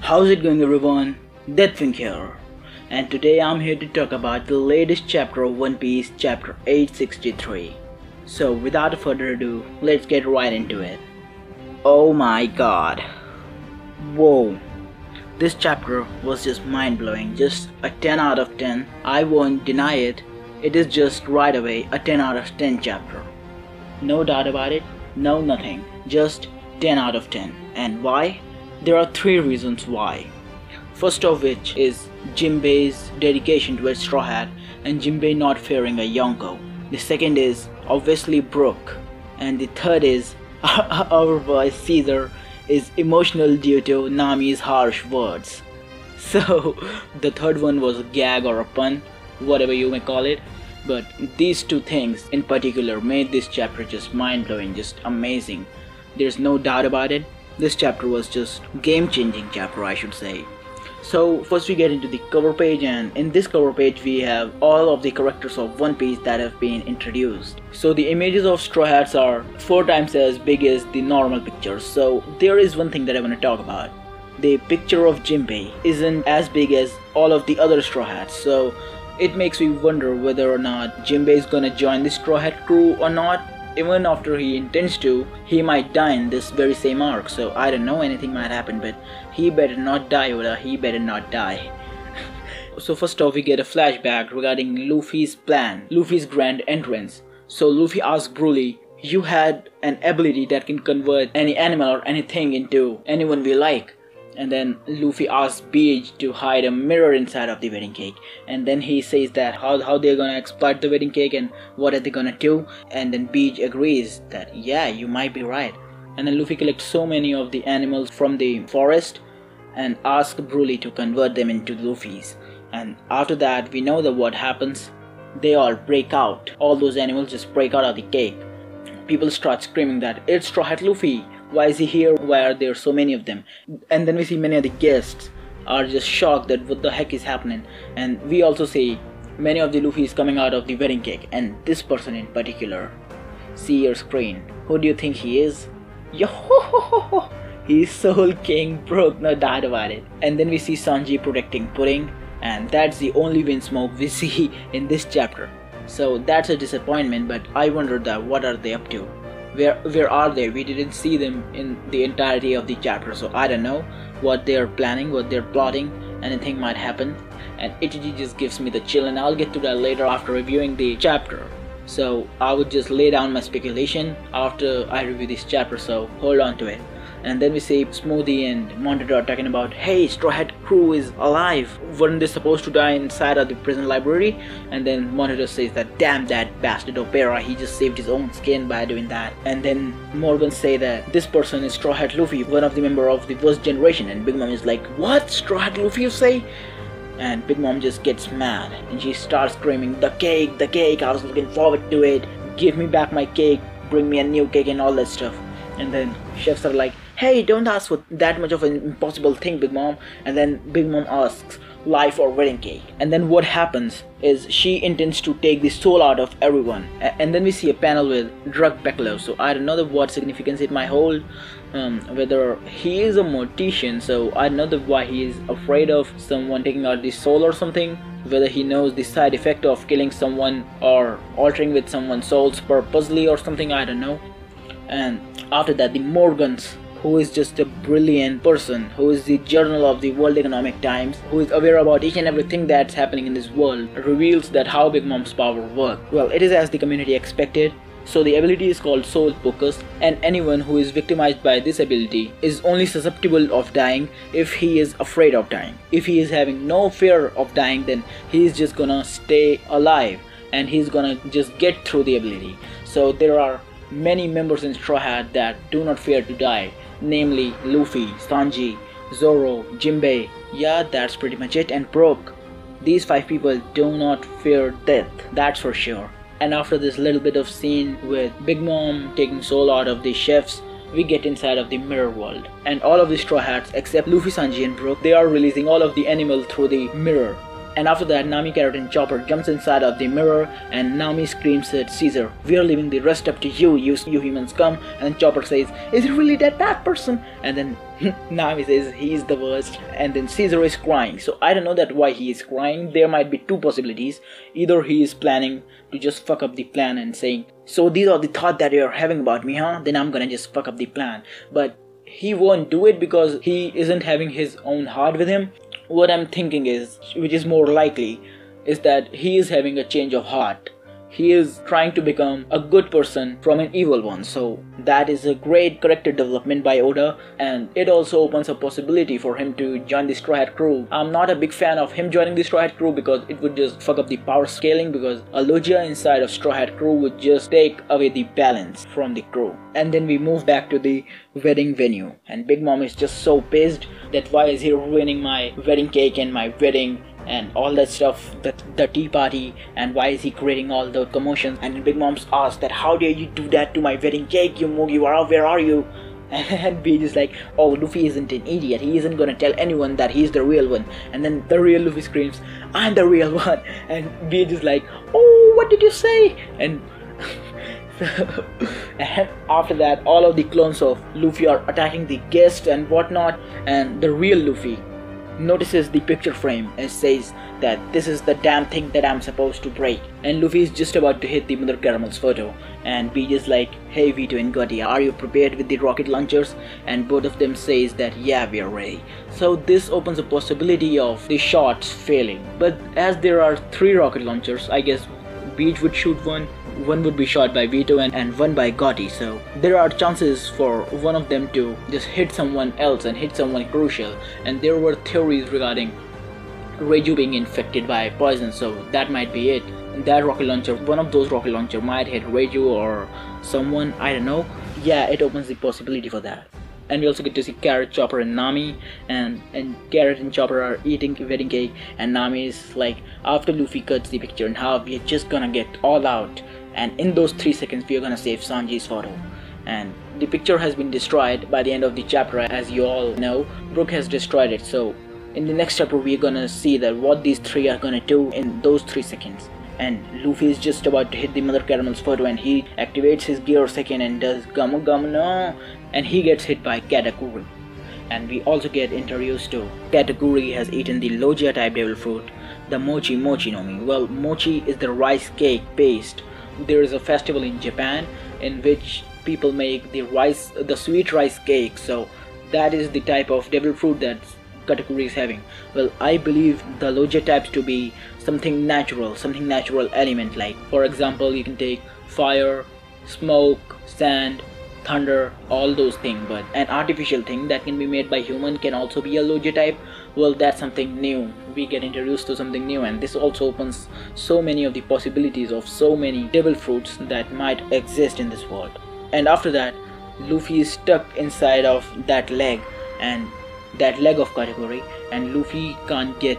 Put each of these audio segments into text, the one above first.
How's it going, everyone? Deathwing here, and today I'm here to talk about the latest chapter of One Piece, chapter 863. So without further ado, let's get right into it. Oh my god. Whoa. This chapter was just mind-blowing, just a 10 out of 10. I won't deny it. It is just right away a 10 out of 10 chapter. No doubt about it, no nothing, just 10 out of 10. And why? There are 3 reasons why. First of which is Jinbe's dedication to its Straw Hat and Jinbe not fearing a Yonko. The second is obviously Brook. And the third is our boy Caesar is emotional due to Nami's harsh words. So the third one was a gag or a pun, whatever you may call it. But these 2 things in particular made this chapter just mind-blowing, just amazing. There's no doubt about it. This chapter was just game-changing chapter, I should say. So first we get into the cover page, and in this cover page we have all of the characters of One Piece that have been introduced. So the images of Straw Hats are 4 times as big as the normal pictures. So there is one thing that I want to talk about. The picture of Jinbe isn't as big as all of the other Straw Hats. So it makes me wonder whether or not Jinbe is gonna join the Straw Hat crew or not. Even after he intends to, he might die in this very same arc. So I don't know, anything might happen, but he better not die, Oda, he better not die. So first off we get a flashback regarding Luffy's plan, Luffy's grand entrance. So Luffy asks Broly, you had an ability that can convert any animal or anything into anyone we like. And then Luffy asks Beach to hide a mirror inside of the wedding cake. And then he says that how they're gonna exploit the wedding cake and what are they gonna do. And then Beach agrees that yeah, you might be right. And then Luffy collects so many of the animals from the forest and asks Broly to convert them into Luffy's. And after that we know that what happens. They all break out. All those animals just break out of the cake. People start screaming that it's Straw Hat Luffy. Why is he here? Why are there so many of them? And then we see many of the guests are just shocked that what the heck is happening. And we also see many of the Luffy's coming out of the wedding cake. And this person in particular. See your screen. Who do you think he is? Yo, he's Soul King Brook, no doubt about it. And then we see Sanji protecting Pudding. And that's the only Vinsmokes we see in this chapter. So that's a disappointment, but I wonder that what are they up to? Where are they? We didn't see them in the entirety of the chapter, so I don't know what they're planning, what they're plotting. Anything might happen, and it just gives me the chill, and I'll get to that later after reviewing the chapter. So I would just lay down my speculation after I review this chapter, so hold on to it. And then we see Smoothie and Montador talking about, hey, Straw Hat crew is alive. Weren't they supposed to die inside of the prison library? And then Montador says that, damn that bastard Opera, he just saved his own skin by doing that. And then Morgan say that this person is Straw Hat Luffy, one of the member of the first generation. And Big Mom is like, what? Straw Hat Luffy you say? And Big Mom just gets mad and she starts screaming, the cake, I was looking forward to it. Give me back my cake, bring me a new cake and all that stuff. And then chefs are like, hey, don't ask for that much of an impossible thing, Big Mom. And then Big Mom asks, life or wedding cake? And then what happens is she intends to take the soul out of everyone. And then we see a panel with Drug Becklow. So I don't know what significance it might hold. Whether he is a mortician, so I don't know why he is afraid of someone taking out the soul or something. Whether he knows the side effect of killing someone or altering with someone's souls purposely or something, I don't know. And after that, the Morgans, who is just a brilliant person, who is the journal of the World Economic Times, who is aware about each and everything that's happening in this world, reveals that how Big Mom's power works. Well, it is as the community expected. So the ability is called Soul Focus, and anyone who is victimized by this ability is only susceptible of dying if he is afraid of dying. If he is having no fear of dying, then he is just gonna stay alive and he's gonna just get through the ability. So there are many members in Straw Hat that do not fear to die, namely Luffy, Sanji, Zoro, Jinbe. Yeah, that's pretty much it. And Brook. These 5 people do not fear death, that's for sure. And after this little bit of scene with Big Mom taking soul out of the chefs, we get inside of the mirror world. And all of the Straw Hats except Luffy, Sanji and Brook, they are releasing all of the animals through the mirror. And after that, Nami, Carrot and Chopper jumps inside of the mirror, and Nami screams at Caesar, "We are leaving the rest up to you, you humans come." And then Chopper says, "Is it really that bad person?" And then Nami says he's the worst, and then Caesar is crying. So I don't know that why he is crying. There might be two possibilities. Either he is planning to just fuck up the plan and saying, "So these are the thoughts that you're having about me, huh? Then I'm gonna just fuck up the plan." But he won't do it because he isn't having his own heart with him. What I'm thinking is, which is more likely, is that he is having a change of heart. He is trying to become a good person from an evil one. So that is a great character development by Oda, and it also opens a possibility for him to join the Straw Hat crew. I'm not a big fan of him joining the Straw Hat crew because it would just fuck up the power scaling, because a Logia inside of Straw Hat crew would just take away the balance from the crew. And then we move back to the wedding venue, and Big Mom is just so pissed that why is he ruining my wedding cake and my wedding and all that stuff, the tea party, and why is he creating all the commotions. And Big Mom's asked that, "How dare you do that to my wedding cake, you Mugiwara, where are you?" And B is like, "Oh, Luffy isn't an idiot, he isn't gonna tell anyone that he's the real one." And then the real Luffy screams, "I'm the real one." And B is like, "Oh, what did you say?" And and after that, all of the clones of Luffy are attacking the guests and whatnot, and the real Luffy notices the picture frame and says that this is the damn thing that I'm supposed to break. And Luffy is just about to hit the Mother Caramel's photo, and B is like, "Hey Vito and Gotti, are you prepared with the rocket launchers?" And both of them says that yeah, we are ready. So this opens a possibility of the shots failing, but as there are 3 rocket launchers, I guess Beach would shoot one would be shot by Vito and one by Gotti, so there are chances for one of them to just hit someone else and hit someone crucial. And there were theories regarding Reiju being infected by poison, so that might be it. That rocket launcher, one of those rocket launcher might hit Reiju or someone, I don't know. Yeah, it opens the possibility for that. And we also get to see Carrot, Chopper and Nami, and Carrot and Chopper are eating wedding cake, and Nami is like, after Luffy cuts the picture in half, we're just gonna get all out, and in those 3 seconds we're gonna save Sanji's photo. And the picture has been destroyed by the end of the chapter, as you all know. Brook has destroyed it, so in the next chapter we're gonna see that what these 3 are gonna do in those 3 seconds. And Luffy is just about to hit the Mother Caramel's photo, and he activates his gear second and does Gamu Gamu no, and he gets hit by Katakuri. And we also get introduced to Katakuri has eaten the Logia type devil fruit, the Mochi Mochi no Mi. Well, mochi is the rice cake paste. There is a festival in Japan in which people make the sweet rice cake, so that is the type of devil fruit that Katakuri is having. Well, I believe the Logia types to be something natural element, like for example you can take fire, smoke, sand, thunder, all those things. But an artificial thing that can be made by human can also be a Logia type. Well, that's something new. We get introduced to something new, and this also opens so many of the possibilities of so many devil fruits that might exist in this world. And after that, Luffy is stuck inside of that leg, and that leg of Katakuri, and Luffy can't get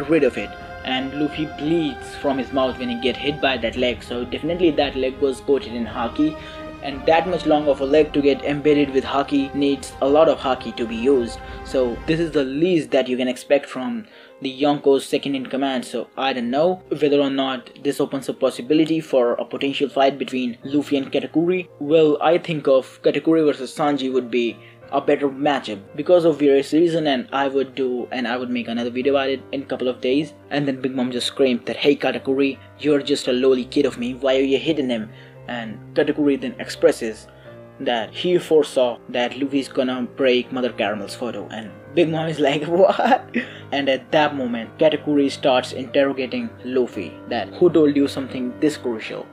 rid of it, and Luffy bleeds from his mouth when he get hit by that leg. So definitely that leg was coated in haki, and that much long of a leg to get embedded with haki needs a lot of haki to be used. So this is the least that you can expect from the Yonko's second in command. So I don't know whether or not this opens a possibility for a potential fight between Luffy and Katakuri. Well, I think of Katakuri versus Sanji would be a better matchup because of various reasons, and I would make another video about it in a couple of days. And then Big Mom just screamed that, "Hey Katakuri, you're just a lowly kid of me, why are you hitting him?" And Katakuri then expresses that he foresaw that Luffy's gonna break Mother Caramel's photo, and Big Mom is like, "What?" And at that moment Katakuri starts interrogating Luffy that, "Who told you something this crucial?"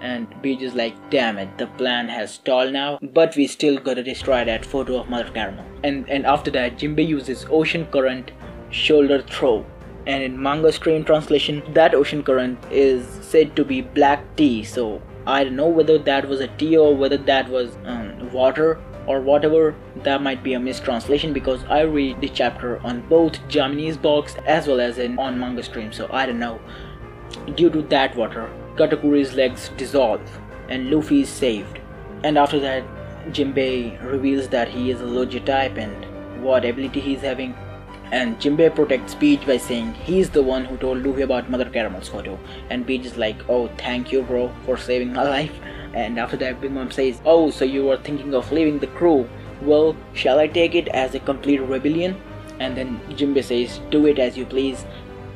And Beach is like, "Damn it, the plan has stalled now, but we still gotta destroy that photo of Mother Caramel." And after that, Jinbe uses Ocean Current shoulder throw, and in manga stream translation, that ocean current is said to be black tea. So I don't know whether that was a tea or whether that was water or whatever. That might be a mistranslation because I read the chapter on both Japanese box as well as on manga stream, so I don't know. Due to that water, Katakuri's legs dissolve and Luffy is saved. And after that, Jinbe reveals that he is a Logia type and what ability he is having. And Jinbe protects Peach by saying he's the one who told Luffy about Mother Caramel's photo. And Peach is like, oh, thank you bro for saving my life. And after that Big Mom says, oh, so you were thinking of leaving the crew. Well, shall I take it as a complete rebellion? And then Jinbe says, do it as you please.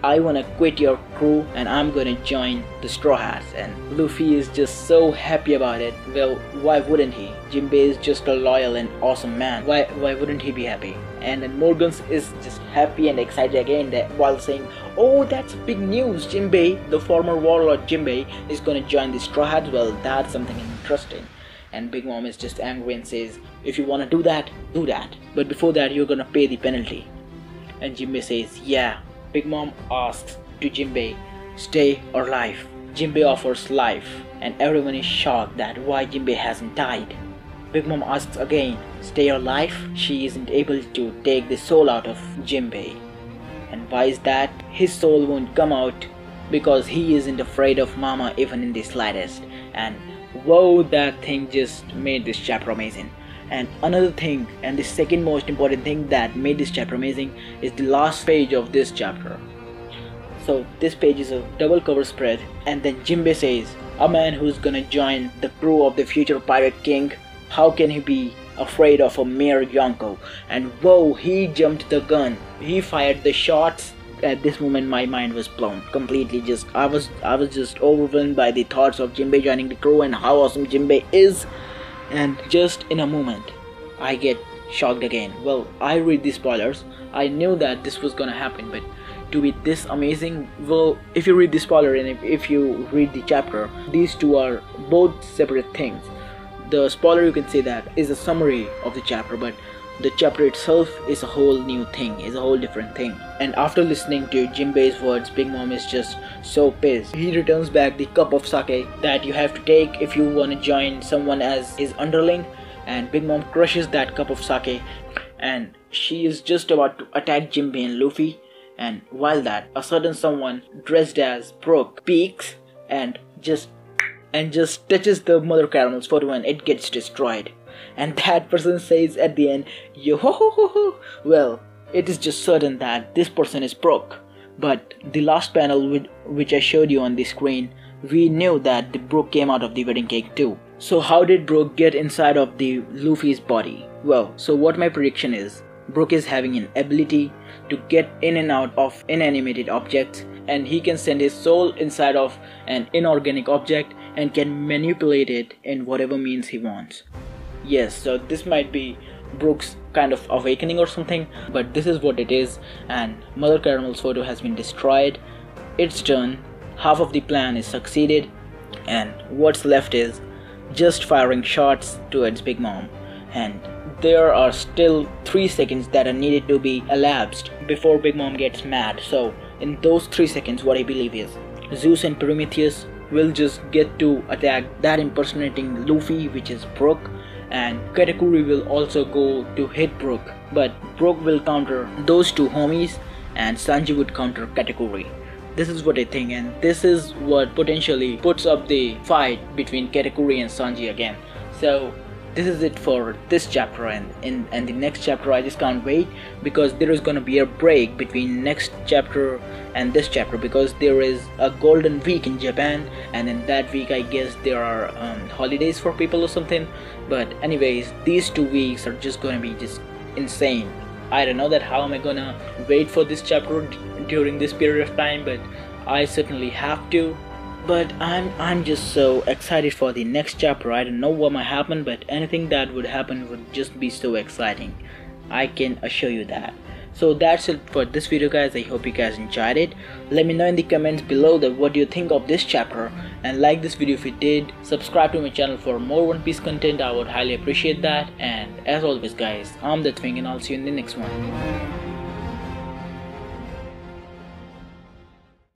I wanna quit your crew and I'm gonna join the Straw Hats. And Luffy is just so happy about it. Well, why wouldn't he? Jinbe is just a loyal and awesome man. Why wouldn't he be happy? And then Morgans is just happy and excited again that while saying, oh, that's big news. Jinbe, the former warlord Jinbe, is gonna join the Straw Hats. Well, that's something interesting. And Big Mom is just angry and says, if you wanna do that, do that. But before that, you're gonna pay the penalty. And Jinbe says, yeah. Big Mom asks to Jinbe, stay or life? Jinbe offers life, and everyone is shocked that why Jinbe hasn't died. Big Mom asks again, stay or life? She isn't able to take the soul out of Jinbe. And why is that? His soul won't come out because he isn't afraid of Mama even in the slightest. And whoa, that thing just made this chapter amazing. And another thing, and the second most important thing that made this chapter amazing, is the last page of this chapter. So this page is a double cover spread, and then Jinbe says, a man who's gonna join the crew of the future pirate king, how can he be afraid of a mere Yonko? And whoa, he jumped the gun, he fired the shots. At this moment my mind was blown completely. I was just overwhelmed by the thoughts of Jinbe joining the crew and how awesome Jinbe is. And just in a moment, I get shocked again. Well, I read the spoilers. I knew that this was gonna happen, but to be this amazing, well, if you read the spoiler and if you read the chapter, these two are both separate things. The spoiler, you can say that, is a summary of the chapter, but the chapter itself is a whole new thing, is a whole different thing. And after listening to Jinbe's words, Big Mom is just so pissed. He returns back the cup of sake that you have to take if you want to join someone as his underling, and Big Mom crushes that cup of sake, and she is just about to attack Jinbe and Luffy. And while that, a sudden someone dressed as Brook peeks and just touches the Mother Caramel's photo and it gets destroyed. And that person says at the end, yo ho ho ho ho. Well, it is just certain that this person is Brook. But the last panel which I showed you on the screen, we knew that the Brook came out of the wedding cake too. So how did Brook get inside of the Luffy's body? Well, so what my prediction is, Brook is having an ability to get in and out of inanimated objects, and he can send his soul inside of an inorganic object and can manipulate it in whatever means he wants. Yes, so this might be Brook's kind of awakening or something, but this is what it is. And Mother Caramel's photo has been destroyed. It's done. Half of the plan is succeeded, and what's left is just firing shots towards Big Mom. And there are still 3 seconds that are needed to be elapsed before Big Mom gets mad. So in those 3 seconds, what I believe is Zeus and Prometheus will just get to attack that impersonating Luffy, which is Brook, and Katakuri will also go to hit Brook, but Brook will counter those two homies and Sanji would counter Katakuri. This is what I think, and this is what potentially puts up the fight between Katakuri and Sanji again. So this is it for this chapter, and the next chapter I just can't wait, because there is gonna be a break between next chapter and this chapter because there is a golden week in Japan, and in that week I guess there are holidays for people or something. But anyways, these 2 weeks are just gonna be just insane. I don't know that how am I gonna wait for this chapter during this period of time, but I certainly have to. But I'm just so excited for the next chapter. I don't know what might happen, but anything that would happen would just be so exciting. I can assure you that. So that's it for this video, guys. I hope you guys enjoyed it. Let me know in the comments below that what do you think of this chapter, and like this video if you did. Subscribe to my channel for more One Piece content. I would highly appreciate that. And as always, guys, I'm the Twing, and I'll see you in the next one.